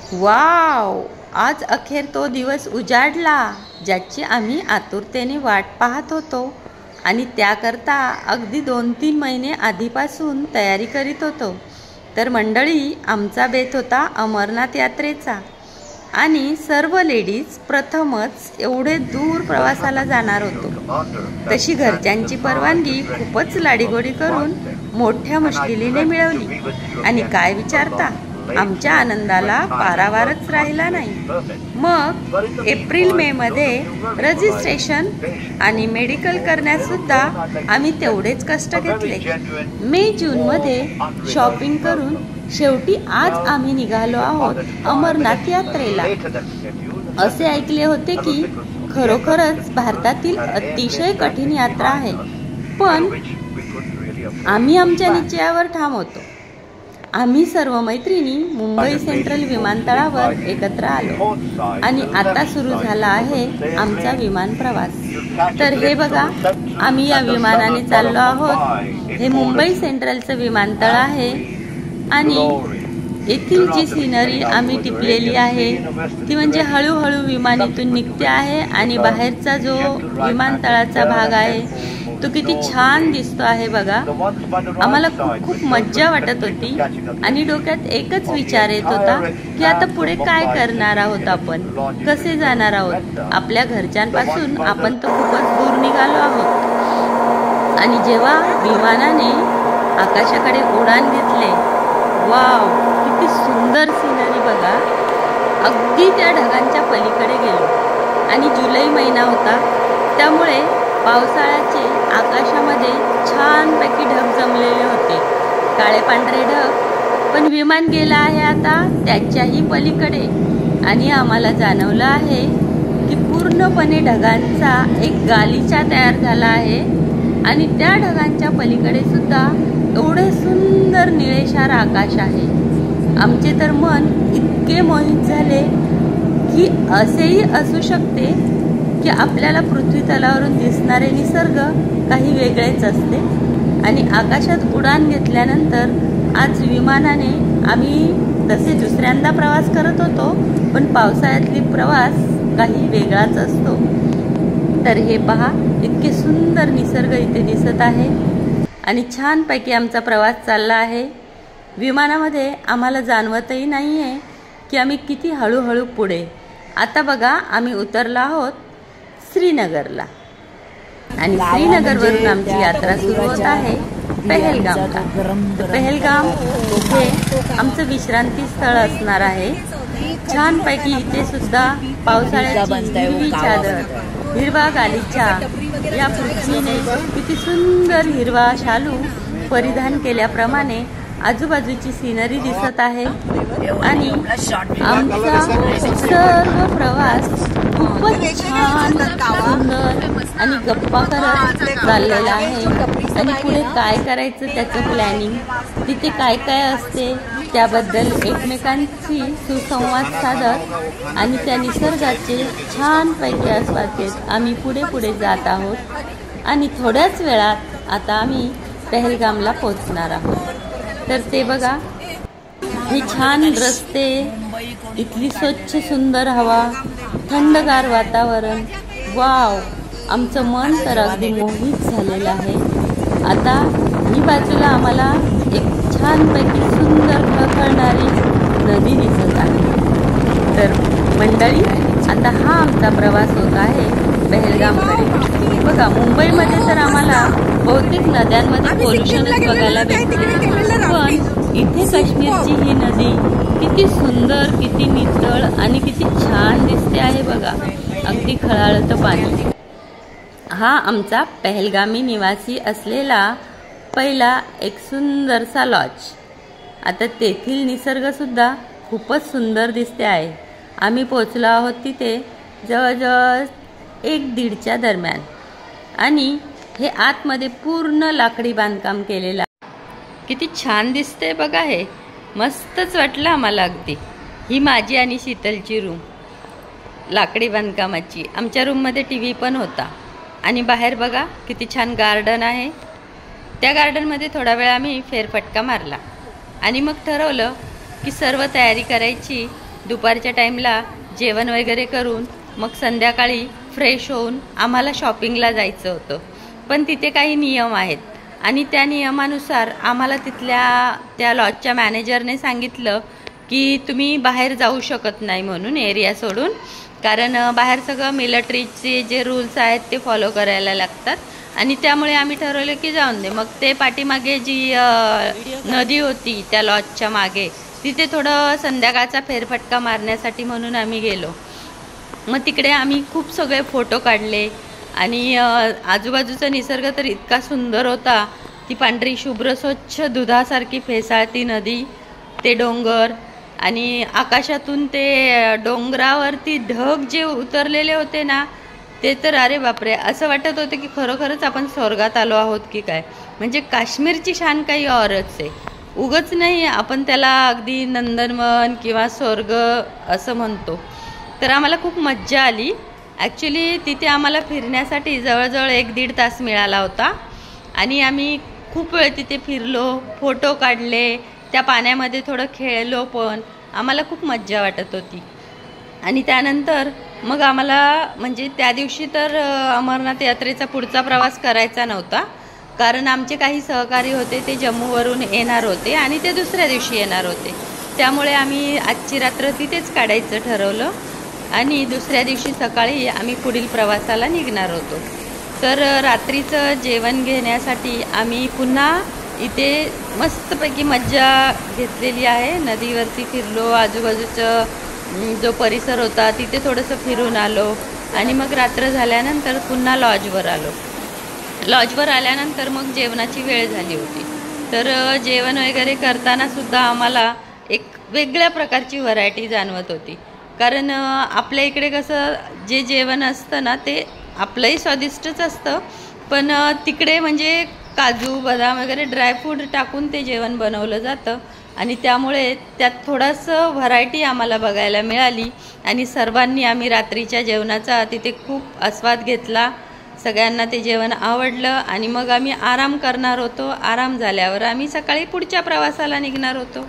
Wow, आज अखेर तो दिवस उजाडला ज्याची आम्ही आतुरतेने वाट पाहत होतो आणि त्याकरता अगदी 2-3 महिने आधीपासून तयारी करीत होतो। तर मंडळी, आमचा बेत होता अमरनाथ यात्रेचा आणि सर्व लेडीज प्रथमच एवढे दूर प्रवासाला जाणार होतो। तशी घरच्यांची परवानगी खूपच लाडीगोडी करून मोठ्या मुश्किलीने मिळवली आणि काय विचारता, आमच्या आनंदाला पारावारच राहिला नाही। मग एप्रिल मे मध्ये रजिस्ट्रेशन आणि मेडिकल करण्यास सुद्धा आम्ही तेवढेच कष्ट घेतले। मे जून मध्ये शॉपिंग करून शेवटी आज आम्ही निघालो आहोत अमरनाथ यात्रेला। असे ऐकले होते की खरोखरच भारतातील अतिशय कठीण यात्रा आहे, पण आम्ही आमच्या निश्चयावर ठाम होतो। आम्ही सर्व मैत्रिणी मुंबई सेंट्रल विमानतळावर एकत्र आलो आणि आता सुरू झाला आहे आमचा विमान प्रवास। तर हे बघा, आम्ही या विमानाने चाललो आहोत। हे मुंबई सेंट्रलचं विमानतळ आहे आणि येथील जी सिनरी आम्ही टिपलेली आहे ती म्हणजे हळूहळू विमानातून निघते आहे आणि बाहेरचा जो विमानतळाचा भाग आहे तो किती छान दिसतो आहे बघा। आम्हाला खूप मज्जा वाटत होती आणि डोक्यात एकच विचार येत होता की आता पुढे काय करणार आहोत, आपण कसे जाणार आहोत। आपल्या घरच्यांपासून आपण तर खूपच दूर निघालो आहोत आणि जेव्हा विमानाने आकाशाकडे उडान घेतले, वाव, किती सुंदर सिनरी बघा। अगदी त्या ढगांच्या पलीकडे गेलो आणि जुलै महिना होता, त्यामुळे पावसाळ्याचे आकाशामध्ये छानपैकी ढग जमलेले होते, काळे पांढरे ढग। पण विमान गेला आहे आता त्याच्याही पलीकडे आणि आम्हाला जाणवलं आहे की पूर्णपणे ढगांचा एक गालिचा तयार झाला आहे आणि त्या ढगांच्या पलीकडे सुद्धा एवढे सुंदर निळेशार आकाश आहे। आमचे तर मन इतके मोहित झाले की असेही असू शकते की आपल्याला पृथ्वी तलावरून दिसणारे निसर्ग काही वेगळेच असते। आणि आकाशात उडान घेतल्यानंतर आज विमानाने आम्ही तसे दुसऱ्यांदा प्रवास करत होतो, पण पावसाळ्यातली प्रवास काही वेगळाच असतो। तर हे पहा, इतके सुंदर निसर्ग इथे दिसत आहे आणि छानपैकी आमचा प्रवास चालला आहे। विमानामध्ये आम्हाला जाणवतही नाही आहे की आम्ही किती हळूहळू पुढे। आता बघा, आम्ही उतरलो आहोत श्रीनगरला आणि श्रीनगरवरून आमची यात्रा सुरू होत आहे पहलगामला। पहलगाम इथे आमचं विश्रांती स्थळ असणार आहे। छानपैकी इथे सुद्धा पावसाळ्याची हिरवी चादर, हिरवा गालिचा, या पृथ्वीने किती सुंदर हिरवा शालू परिधान केल्याप्रमाणे आजूबाजूची सिनरी दिसत आहे आणि आमचा सर्व प्रवास खूपच छान, सुंदर आणि गप्पा करत चाललेला आहे। आणि पुढे काय करायचं त्याचं प्लॅनिंग, तिथे काय काय असते त्याबद्दल एकमेकांशी सुसंवाद साधत आणि त्या निसर्गाचे छानपैकी आस्वाद घेत आम्ही पुढे पुढे जात आहोत आणि थोड्याच वेळात आता आम्ही पहलगामला पोहोचणार आहोत। तर ते बघा, हे छान रस्ते, इथली स्वच्छ सुंदर हवा, थंडगार वातावरण, वाव, आमचं मन तर अगदी मोहित झालेलं आहे। आता ही बाजूला आम्हाला एक छानपैकी सुंदर खळखळणारी नदी दिसत आहे। तर मंडळी, आता हा आमचा प्रवास होत आहे पहलगामकडे। बघा, मुंबईमध्ये तर आम्हाला बहुतेक नद्यांमध्ये पोल्युशनच बघायला भेटते, पण इथे काश्मीरची ही नदी किती सुंदर, किती नितळ आणि किती छान दिसते आहे बघा, अगदी खळाळतं पाणी। हा आमचा पहलगामी निवासी असलेला पहिला एक सुंदरसा लॉज। आता तेथील निसर्ग सुद्धा खूपच सुंदर दिसते आहे। आम्ही पोहोचलो आहोत तिथे जवळजवळ 1-1:30च्या दरम्यान आणि हे आतमध्ये पूर्ण लाकडी बांधकाम केलेलं आहे। किती छान दिसते बघा, हे मस्तच वाटलं आम्हाला अगदी। ही माझी आणि शीतलची रूम लाकडी बांधकामाची। आमच्या रूममध्ये टीव्ही पण होता आणि बाहेर बघा किती छान गार्डन आहे। त्या गार्डनमध्ये थोडा वेळ आम्ही फेरफटका मारला आणि मग ठरवलं की सर्व तयारी करायची दुपारच्या टाईमला जेवण वगैरे करून मग संध्याकाळी फ्रेश होऊन आम्हाला शॉपिंगला जायचं होतं. पण तिथे काही नियम आहेत आणि त्या नियमानुसार आम्हाला त्या लॉजच्या मॅनेजरने सांगितलं की तुम्ही बाहेर जाऊ शकत नाही म्हणून एरिया सोडून, कारण बाहेर सगळं मिलिटरीचे जे रूल्स आहेत ते फॉलो करायला लागतात. आणि त्यामुळे आम्ही ठरवलं की जाऊन दे. मग ते पाठीमागे जी नदी होती त्या लॉजच्या मागे, तिथे थोडं संध्याकाळचा फेरफटका मारण्यासाठी म्हणून आम्ही गेलो. मग तिकडे आम्ही खूप सगळे फोटो काढले आणि आजूबाजूचा निसर्ग तर इतका सुंदर होता. ती पांढरी शुभ्र स्वच्छ दुधासारखी फेसाळती नदी, ते डोंगर आणि आकाशातून ते डोंगरावरती ढग जे उतरलेले होते ना, ते तर अरे बापरे, असं वाटत होतं की खरोखरच आपण स्वर्गात आलो आहोत की काय. म्हणजे काश्मीरची शान काही औरच आहे. उगच नाही आपण त्याला अगदी नंदनवन किंवा स्वर्ग असं म्हणतो. तर आम्हाला खूप मज्जा आली. ॲक्च्युली तिथे आम्हाला फिरण्यासाठी जवळजवळ 1-1.5 तास मिळाला होता आणि आम्ही खूप वेळ तिथे फिरलो, फोटो काढले, त्या पाण्यामध्ये थोडं खेळलो, पण आम्हाला खूप मज्जा वाटत होती. आणि त्यानंतर मग आम्हाला म्हणजे त्या दिवशी तर अमरनाथ यात्रेचा पुढचा प्रवास करायचा नव्हता, कारण आमचे काही सहकारी होते ते जम्मूवरून येणार होते आणि ते दुसऱ्या दिवशी येणार होते. त्यामुळे आम्ही आजची रात्र तिथेच काढायचं ठरवलं आणि दुसऱ्या दिवशी सकाळी आम्ही पुढील प्रवासाला निघणार होतो. तर रात्रीचं जेवण घेण्यासाठी आम्ही पुन्हा इथे मस्तपैकी मज्जा घेतलेली आहे. नदीवरती फिरलो, आजूबाजूचं जो परिसर होता तिथे थोडंसं फिरून आलो आणि मग रात्र झाल्यानंतर पुन्हा लॉजवर आलो. लॉजवर आल्यानंतर मग जेवणाची वेळ झाली होती. तर जेवण वगैरे करताना सुद्धा आम्हाला एक वेगळ्या प्रकारची व्हरायटी जाणवत होती. कारण आपल्या इकडे कसं जे जेवण असतं ना ते आपलंही स्वादिष्टच असतं, पण तिकडे म्हणजे काजू बदाम वगैरे ड्रायफ्रूट टाकून ते जेवण बनवलं जातं आणि त्यामुळे त्यात थोडंसं व्हरायटी आम्हाला बघायला मिळाली आणि सर्वांनी आम्ही रात्रीच्या जेवणाचा तिथे खूप आस्वाद घेतला. सगळ्यांना ते जेवण आवडलं आणि मग आम्ही आराम करणार होतो. आराम झाल्यावर आम्ही सकाळी पुढच्या प्रवासाला निघणार होतो.